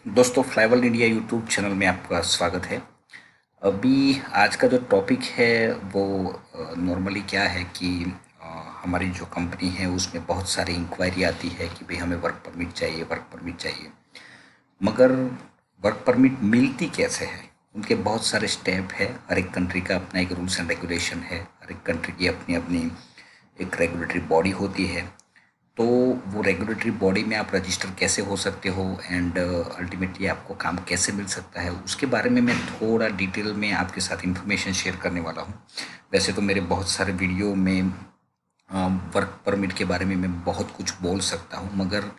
दोस्तों, फ्लाईवर्ल्ड India YouTube channel में आपका स्वागत है। अभी आज का जो टॉपिक है वो नॉर्मली क्या है कि हमारी जो कंपनी है उसमें बहुत सारी इंक्वायरी आती है कि भाई हमें वर्क परमिट चाहिए, वर्क परमिट चाहिए। मगर वर्क परमिट मिलती कैसे है? उनके बहुत सारे स्टेप है। हर एक कंट्री का अपना एक रूल्स एंड रेगुलेशन है। हर एक कंट्री की अपनी अपनी एक रेगुलेटरी बॉडी होती है। तो वो रेगुलेटरी बॉडी में आप रजिस्टर कैसे हो सकते हो एंड अल्टीमेटली आपको काम कैसे मिल सकता है, उसके बारे में मैं थोड़ा डिटेल में आपके साथ इन्फॉर्मेशन शेयर करने वाला हूँ। वैसे तो मेरे बहुत सारे वीडियो में वर्क परमिट के बारे में मैं बहुत कुछ बोल सकता हूँ, मगर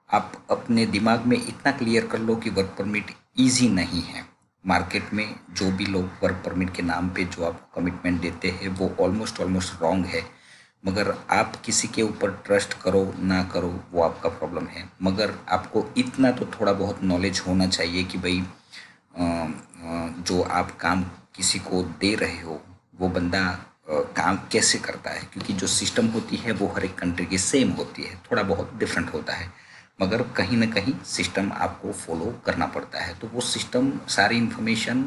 आप अपने दिमाग में इतना क्लियर कर लो कि वर्क परमिट ईजी नहीं है। मार्केट में जो भी लोग वर्क परमिट के नाम पे जो आपको कमिटमेंट देते हैं वो ऑलमोस्ट ऑलमोस्ट रॉन्ग है। मगर आप किसी के ऊपर ट्रस्ट करो ना करो वो आपका प्रॉब्लम है, मगर आपको इतना तो थोड़ा बहुत नॉलेज होना चाहिए कि भाई जो आप काम किसी को दे रहे हो वो बंदा काम कैसे करता है, क्योंकि जो सिस्टम होती है वो हर एक कंट्री की सेम होती है, थोड़ा बहुत डिफरेंट होता है, मगर कहीं ना कहीं सिस्टम आपको फॉलो करना पड़ता है। तो वो सिस्टम सारी information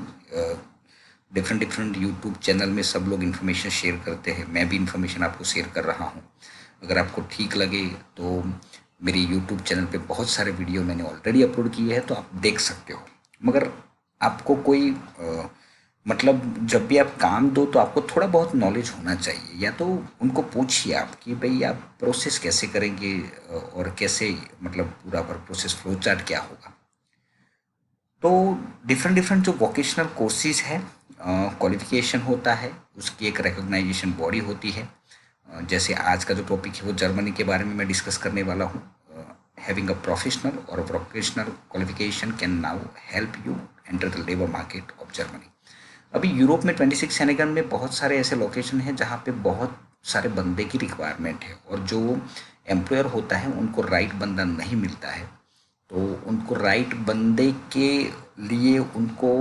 different different YouTube channel में सब लोग इन्फॉर्मेशन शेयर करते हैं, मैं भी इन्फॉर्मेशन आपको शेयर कर रहा हूँ। अगर आपको ठीक लगे तो मेरे यूट्यूब चैनल पे बहुत सारे वीडियो मैंने ऑलरेडी अपलोड किए हैं, तो आप देख सकते हो। मगर आपको कोई मतलब जब भी आप काम दो तो आपको थोड़ा बहुत नॉलेज होना चाहिए। या तो उनको पूछिए आप कि भाई आप प्रोसेस कैसे करेंगे और कैसे, मतलब पूरा प्रोसेस फ्लो चार्ट क्या होगा। तो डिफरेंट डिफरेंट जो वोकेशनल कोर्सेज है, क्वालिफिकेशन होता है, उसकी एक रिकॉग्नाइजेशन बॉडी होती है। जैसे आज का जो टॉपिक है वो जर्मनी के बारे में मैं डिस्कस करने वाला हूँ। हैविंग अ प्रोफेशनल और professional qualification can now help you enter the labour market of Germany. अभी यूरोप में 26 सेनेगन में बहुत सारे ऐसे लोकेशन हैं जहाँ पे बहुत सारे बंदे की रिक्वायरमेंट है, और जो एम्प्लॉयर होता है उनको राइट बंदा नहीं मिलता है। तो उनको राइट बंदे के लिए उनको,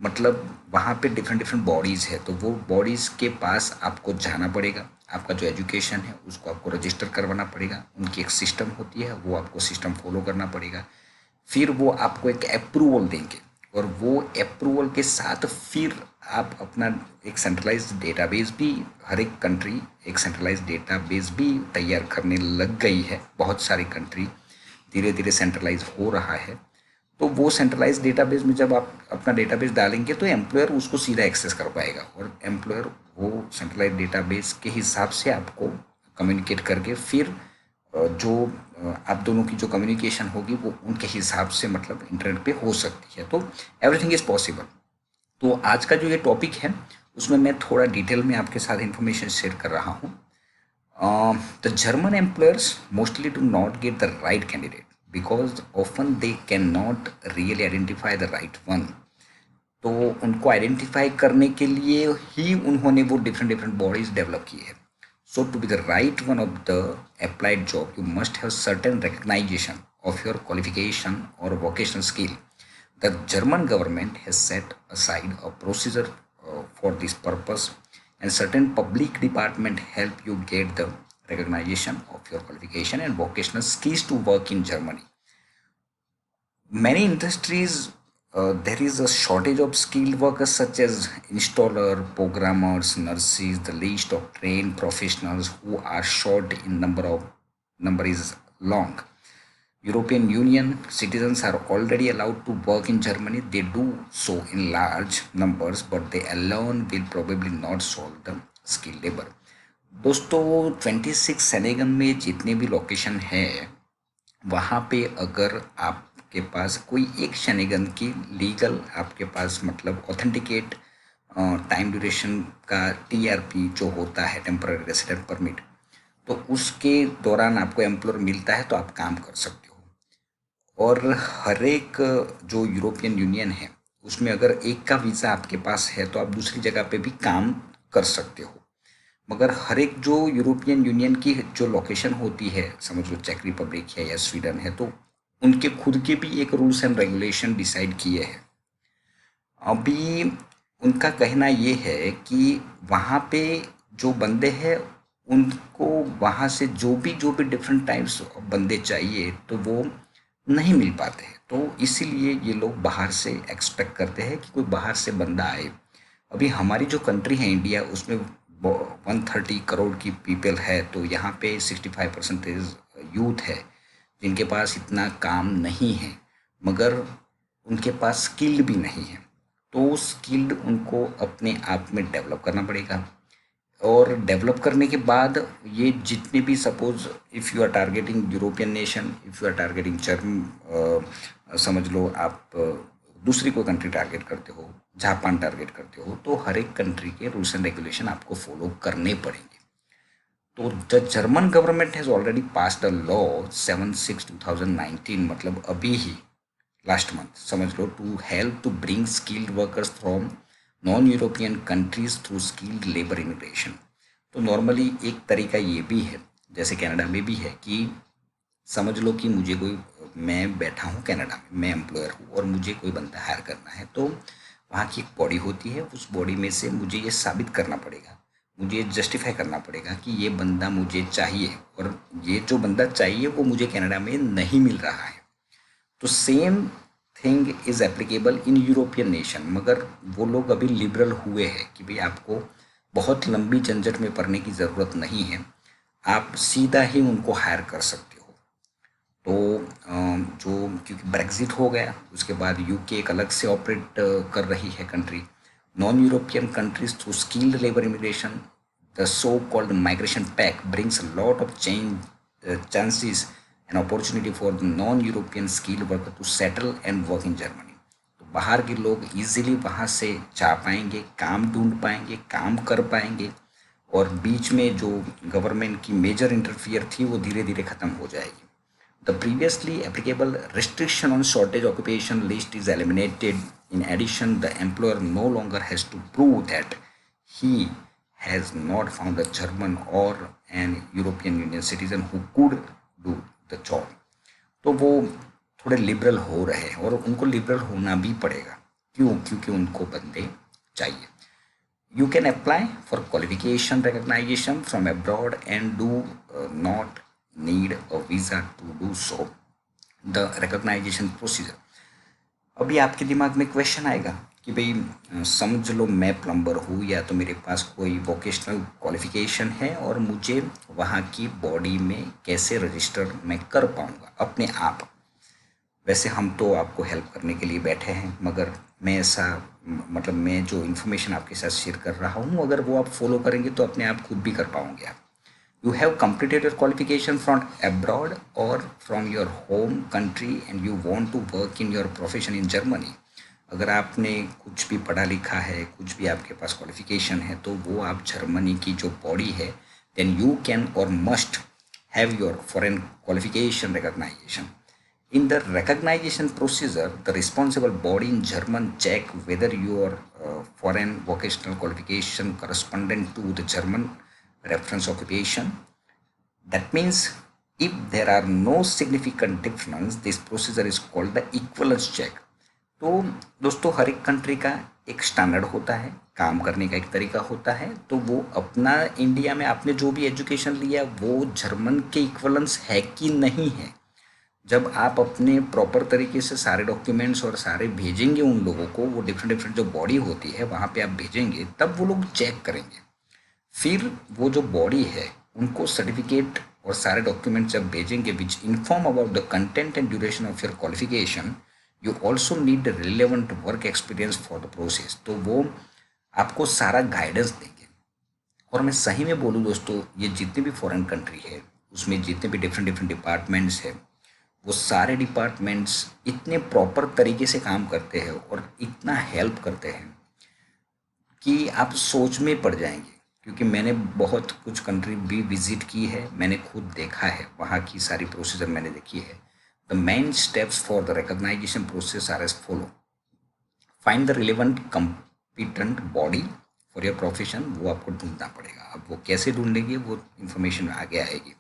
मतलब वहाँ पे डिफरेंट डिफरेंट बॉडीज़ है, तो वो बॉडीज़ के पास आपको जाना पड़ेगा। आपका जो एजुकेशन है उसको आपको रजिस्टर करवाना पड़ेगा। उनकी एक सिस्टम होती है, वो आपको सिस्टम फॉलो करना पड़ेगा। फिर वो आपको एक अप्रूवल देंगे, और वो अप्रूवल के साथ फिर आप अपना एक सेंट्रलाइज डेटाबेस भी, हर एक कंट्री एक सेंट्रलाइज डेटाबेस भी तैयार करने लग गई है। बहुत सारी कंट्री धीरे धीरे सेंट्रलाइज हो रहा है। तो वो सेंट्रलाइज डेटाबेस में जब आप अपना डेटाबेस डालेंगे तो एम्प्लॉयर उसको सीधा एक्सेस कर पाएगा, और एम्प्लॉयर वो सेंट्रलाइज डेटाबेस के हिसाब से आपको कम्युनिकेट करके फिर जो आप दोनों की जो कम्युनिकेशन होगी वो उनके हिसाब से, मतलब इंटरनेट पे हो सकती है। तो एवरीथिंग इज़ पॉसिबल। तो आज का जो ये टॉपिक है उसमें मैं थोड़ा डिटेल में आपके साथ इंफॉर्मेशन शेयर कर रहा हूँ। The German employers mostly do not get the right candidate because often they cannot really identify the right one. तो उनको आइडेंटिफाई करने के लिए ही उन्होंने वो डिफरेंट डिफरेंट बॉडीज डेवलप की है। So to be the right one of the applied job you must have certain recognisation of your qualification और vocational skill. The German government has set aside a procedure for this purpose, and certain public department help you get the recognition of your qualification and vocational skills to work in Germany. Many industries, there is a shortage of skilled workers such as installer, programmers, nurses. The list of trained professionals who are short in number is long. European Union citizens are already allowed to work in Germany. They do so in large numbers, but they alone will probably not solve the skilled labor. दोस्तों, 26 सेनेगन में जितने भी location है वहाँ पे अगर आपके पास कोई एक शनेगन की लीगल, आपके पास मतलब ऑथेंटिकेट टाइम ड्यूरेशन का टीआरपी जो होता है, टेम्पररी रेसिडेंट परमिट, तो उसके दौरान आपको एम्प्लॉयर मिलता है तो आप काम कर सकते हो। और हर एक जो यूरोपियन यूनियन है उसमें अगर एक का वीज़ा आपके पास है तो आप दूसरी जगह पे भी काम कर सकते हो। मगर हर एक जो यूरोपियन यूनियन की जो लोकेशन होती है, समझ लो चेक रिपब्लिक है या स्वीडन है, तो उनके खुद के भी एक रूल्स एंड रेगुलेशन डिसाइड किए हैं। अभी उनका कहना ये है कि वहाँ पे जो बंदे हैं उनको वहाँ से जो भी डिफरेंट टाइप्स बंदे चाहिए तो वो नहीं मिल पाते हैं। तो इसीलिए ये लोग बाहर से एक्सपेक्ट करते हैं कि कोई बाहर से बंदा आए। अभी हमारी जो कंट्री है इंडिया, उसमें 130 करोड़ की पीपल है, तो यहाँ पे 65% यूथ है जिनके पास इतना काम नहीं है, मगर उनके पास स्किल्ड भी नहीं है। तो स्किल्ड उनको अपने आप में डेवलप करना पड़ेगा, और डेवलप करने के बाद ये जितने भी, suppose if you are targeting European nation, if you are targeting समझ लो आप दूसरी कोई कंट्री टारगेट करते हो, जापान टारगेट करते हो, तो हर एक कंट्री के रूल्स एंड रेगुलेशन आपको फॉलो करने पड़ेंगे। तो the German government has already passed a law 7/6/2019, मतलब अभी ही लास्ट मंथ समझ लो, to help to bring skilled workers from non European countries through skilled labour immigration. तो नॉर्मली एक तरीका ये भी है, जैसे कनाडा में भी है, कि समझ लो कि मुझे कोई, मैं बैठा हूँ कनाडा में, मैं एम्प्लॉयर हूँ और मुझे कोई बंदा हायर करना है, तो वहाँ की एक बॉडी होती है, उस बॉडी में से मुझे ये साबित करना पड़ेगा, मुझे जस्टिफाई करना पड़ेगा कि ये बंदा मुझे चाहिए, और ये जो बंदा चाहिए वो मुझे कनाडा में नहीं मिल रहा है। तो same thing is applicable in European nation, मगर वो लोग अभी लिबरल हुए हैं कि भाई आपको बहुत लंबी झंझट में पड़ने की ज़रूरत नहीं है, आप सीधा ही उनको हायर कर सकते हो। तो जो, क्योंकि ब्रेक्जिट हो गया उसके बाद यूके एक अलग से ऑपरेट कर रही है country, non European countries through skilled labour immigration, the so called migration pack brings a lot of chances and opportunity for the non-European skilled worker to settle and work in Germany। तो बाहर के लोग easily वहाँ से जा पाएंगे, काम ढूंढ पाएंगे, काम कर पाएंगे, और बीच में जो गवर्नमेंट की मेजर इंटरफियर थी वो धीरे धीरे खत्म हो जाएगी। The previously applicable restriction on shortage occupation list is eliminated. In addition, the employer no longer has to prove that he has not found a German or an European Union citizen who could do the job। तो वो थोड़े liberal हो रहे हैं, और उनको liberal होना भी पड़ेगा। क्यों? क्योंकि उनको बंदे चाहिए। You can apply for qualification recognition from abroad and do not need a visa to do so। The recognition procedure। अभी आपके दिमाग में क्वेश्चन आएगा कि भाई समझ लो मैं प्लम्बर हूँ, या तो मेरे पास कोई वोकेशनल क्वालिफिकेशन है, और मुझे वहाँ की बॉडी में कैसे रजिस्टर मैं कर पाऊँगा अपने आप। वैसे हम तो आपको हेल्प करने के लिए बैठे हैं, मगर मैं ऐसा, मतलब मैं जो इन्फॉर्मेशन आपके साथ शेयर कर रहा हूँ, अगर वो आप फॉलो करेंगे तो अपने आप खुद भी कर पाओगे आप। You have completed your qualification from abroad or from your home country and you want to work in your profession in Germany। अगर आपने कुछ भी पढ़ा लिखा है, कुछ भी आपके पास क्वालिफिकेशन है, तो वो आप जर्मनी की जो बॉडी है, देन यू कैन और must have your foreign qualification recognisation. In the recognition procedure, the responsible body in German check whether your foreign vocational qualification correspondent to the German reference occupation। That means if there are no significant difference, this procedure is called the equivalence check। तो दोस्तों, हर एक country का एक standard होता है, काम करने का एक तरीका होता है, तो वो अपना इंडिया में आपने जो भी एजुकेशन लिया वो जर्मन के इक्वलेंस है कि नहीं है। जब आप अपने प्रॉपर तरीके से सारे डॉक्यूमेंट्स और सारे भेजेंगे उन लोगों को, वो डिफरेंट डिफरेंट जो बॉडी होती है वहाँ पे आप भेजेंगे, तब वो लोग चेक करेंगे। फिर वो जो बॉडी है उनको सर्टिफिकेट और सारे डॉक्यूमेंट जब भेजेंगे which inform about the content and duration of your qualification, you also need the relevant work experience for the process. तो वो आपको सारा गाइडेंस देंगे। और मैं सही में बोलूँ दोस्तों, ये जितने भी फॉरेन कंट्री है उसमें जितने भी डिफरेंट डिफरेंट डिपार्टमेंट्स है, वो सारे डिपार्टमेंट्स इतने प्रॉपर तरीके से काम करते हैं और इतना हेल्प करते हैं कि आप सोच में पड़ जाएंगे। क्योंकि मैंने बहुत कुछ कंट्री भी विजिट की है, मैंने खुद देखा है, वहाँ की सारी प्रोसीजर मैंने देखी है। The main steps for the recognisation process are as follow. Find the relevant competent body for your profession, वो आपको ढूंढना पड़ेगा। अब वो कैसे ढूंढेंगे वो इन्फॉर्मेशन आगे आएगी।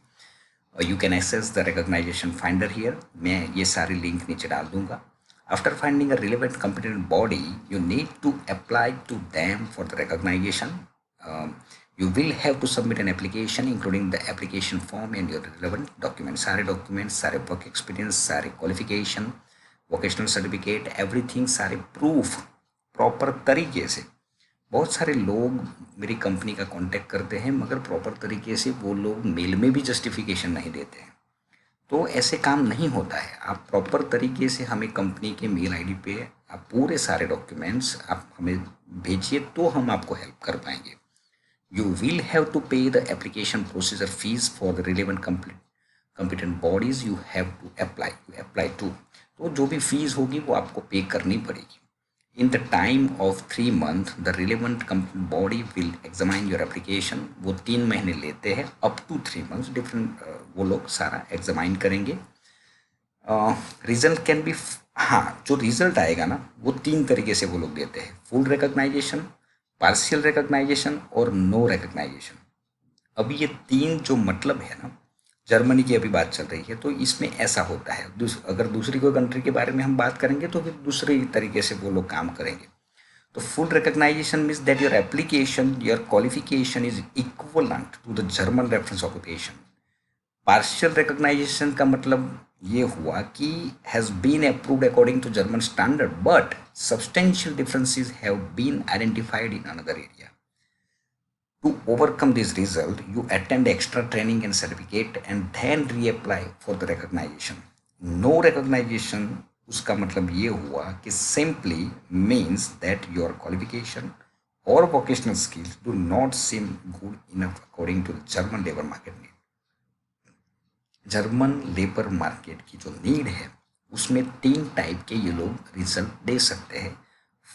You can access the recognisation finder here, मैं ये सारी लिंक नीचे डाल दूंगा। After finding a relevant competent body, you need to apply to them for the recognisation. You will have to submit an application including the application form and your relevant documents। सारे documents, सारे work experience, सारे qualification, vocational certificate, everything, सारे proof proper तरीके से। बहुत सारे लोग मेरी कंपनी का कांटेक्ट करते हैं मगर प्रॉपर तरीके से वो लोग मेल में भी जस्टिफिकेशन नहीं देते हैं। तो ऐसे काम नहीं होता है। आप प्रॉपर तरीके से हमें कंपनी के मेल आईडी पे आप पूरे सारे डॉक्यूमेंट्स आप हमें भेजिए तो हम आपको हेल्प कर पाएंगे। You will have to pay the application procedure fees for the relevant competent bodies you have to apply to। तो जो भी फीस होगी वो आपको पे करनी पड़ेगी। In the time of 3 month, the relevant body will examine your application। वो 3 महीने लेते हैं, up to 3 months डिफरेंट वो लोग सारा एग्जामाइन करेंगे। रिजल्ट कैन बी, हाँ जो रिजल्ट आएगा ना वो 3 तरीके से वो लोग देते हैं, फुल रिकॉग्नाइजेशन, पार्शियल रिकॉग्नाइजेशन और नो रिकॉग्नाइजेशन। अभी ये 3 जो मतलब है ना, जर्मनी की अभी बात चल रही है तो इसमें ऐसा होता है। अगर दूसरी कोई कंट्री के बारे में हम बात करेंगे तो फिर दूसरे तरीके से वो लोग काम करेंगे। तो full recognisation means that your application, your qualification is equivalent to the German reference occupation. Partial recognisation का मतलब ये हुआ कि has been approved according to German standard but substantial differences have been identified in another area. To overcome this result, you attend extra training and certificate and then reapply for the recognition। No recognition उसका मतलब ये हुआ कि simply means that your qualification or vocational skills do not seem good enough according to the German labor market need। German labour market की जो need है उसमें 3 type के ये लोग रिजल्ट दे सकते हैं,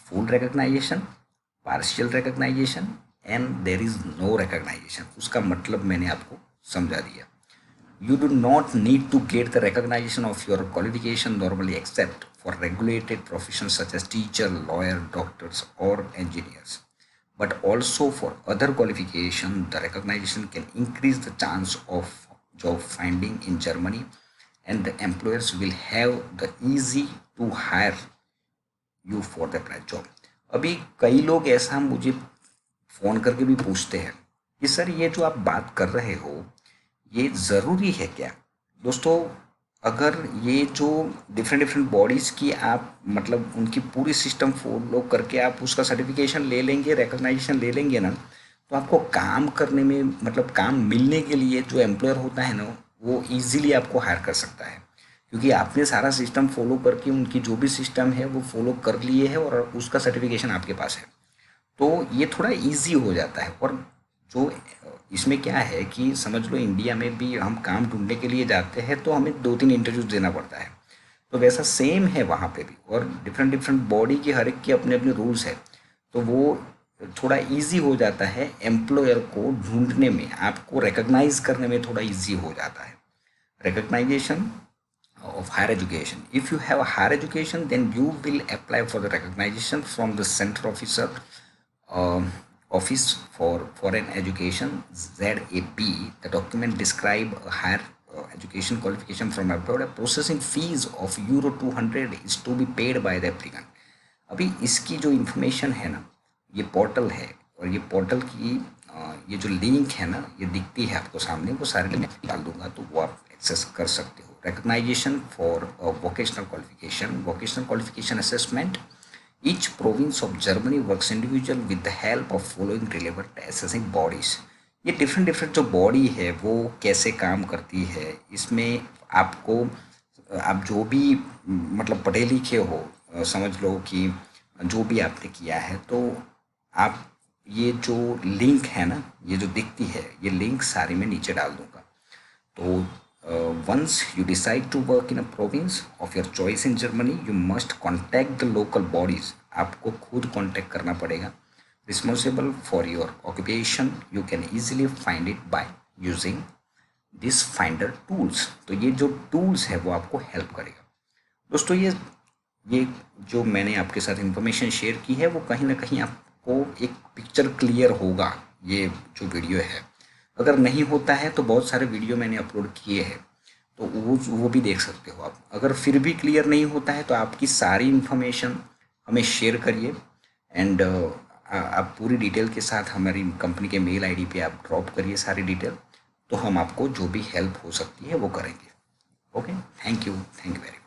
full recognisation, partial recognisation and there is no recognisation. उसका मतलब मैंने आपको समझा दिया। You do not need to get the recognisation of your qualification normally except for regulated profession such as teacher, lawyer, doctors और engineers, but also for other qualification the recognition can increase the chance of job finding in Germany and the employers will have the easy to hire you for the right job। अभी कई लोग ऐसा मुझे phone करके भी पूछते हैं कि सर ये जो आप बात कर रहे हो ये ज़रूरी है क्या? दोस्तों अगर ये जो डिफरेंट बॉडीज़ की आप मतलब उनकी पूरी सिस्टम फॉलो करके आप उसका सर्टिफिकेशन ले लेंगे, रिकॉग्नाइजेशन ले लेंगे ना, तो आपको काम करने में मतलब काम मिलने के लिए जो एम्प्लॉयर होता है ना वो इजीली आपको हायर कर सकता है, क्योंकि आपने सारा सिस्टम फॉलो करके उनकी जो भी सिस्टम है वो फॉलो कर लिए है और उसका सर्टिफिकेशन आपके पास है। तो ये थोड़ा इजी हो जाता है। और जो इसमें क्या है कि समझ लो इंडिया में भी हम काम ढूंढने के लिए जाते हैं तो हमें 2-3 इंटरव्यूज देना पड़ता है, तो वैसा सेम है वहाँ पे भी। और डिफरेंट बॉडी के हर एक के अपने अपने रूल्स है, तो वो थोड़ा इजी हो जाता है एम्प्लॉयर को ढूंढने में, आपको रिकॉग्नाइज करने में थोड़ा इजी हो जाता है। Recognisation of higher education, if you have a higher education then you will apply for the recognition from the center officer office for foreign education ZAP। the document describe a higher education qualification from abroad। a processing fees of euro 200 is to be paid by the applicant। अभी इसकी जो information है ना, ये portal है और ये portal की ये जो लिंक है ना ये दिखती है आपको सामने, वो सारे लिंक डाल दूंगा तो वो आप एक्सेस कर सकते हो। recognition for vocational qualification assessment, each province of Germany works individual with the help of following relevant assessing bodies। ये डिफरेंट जो बॉडी है वो कैसे काम करती है, इसमें आपको आप जो भी मतलब पढ़े लिखे हो, समझ लो कि जो भी आपने किया है, तो आप ये जो लिंक है ना ये जो दिखती है ये लिंक सारी मैं नीचे डाल दूंगा। तो once you decide to work in a province of your choice in Germany, you must contact the local bodies। आपको खुद कांटेक्ट करना पड़ेगा। Responsible for your occupation, you can easily find it by using this finder tools। तो ये जो tools है वो आपको हेल्प करेगा। दोस्तों ये जो मैंने आपके साथ इंफॉर्मेशन शेयर की है वो कहीं ना कहीं आपको एक पिक्चर क्लियर होगा। ये जो वीडियो है अगर नहीं होता है तो बहुत सारे वीडियो मैंने अपलोड किए हैं, तो वो भी देख सकते हो आप। अगर फिर भी क्लियर नहीं होता है तो आपकी सारी इन्फॉर्मेशन हमें शेयर करिए एंड आप पूरी डिटेल के साथ हमारी कंपनी के मेल आईडी पे आप ड्रॉप करिए सारी डिटेल, तो हम आपको जो भी हेल्प हो सकती है वो करेंगे। Okay, thank you very much.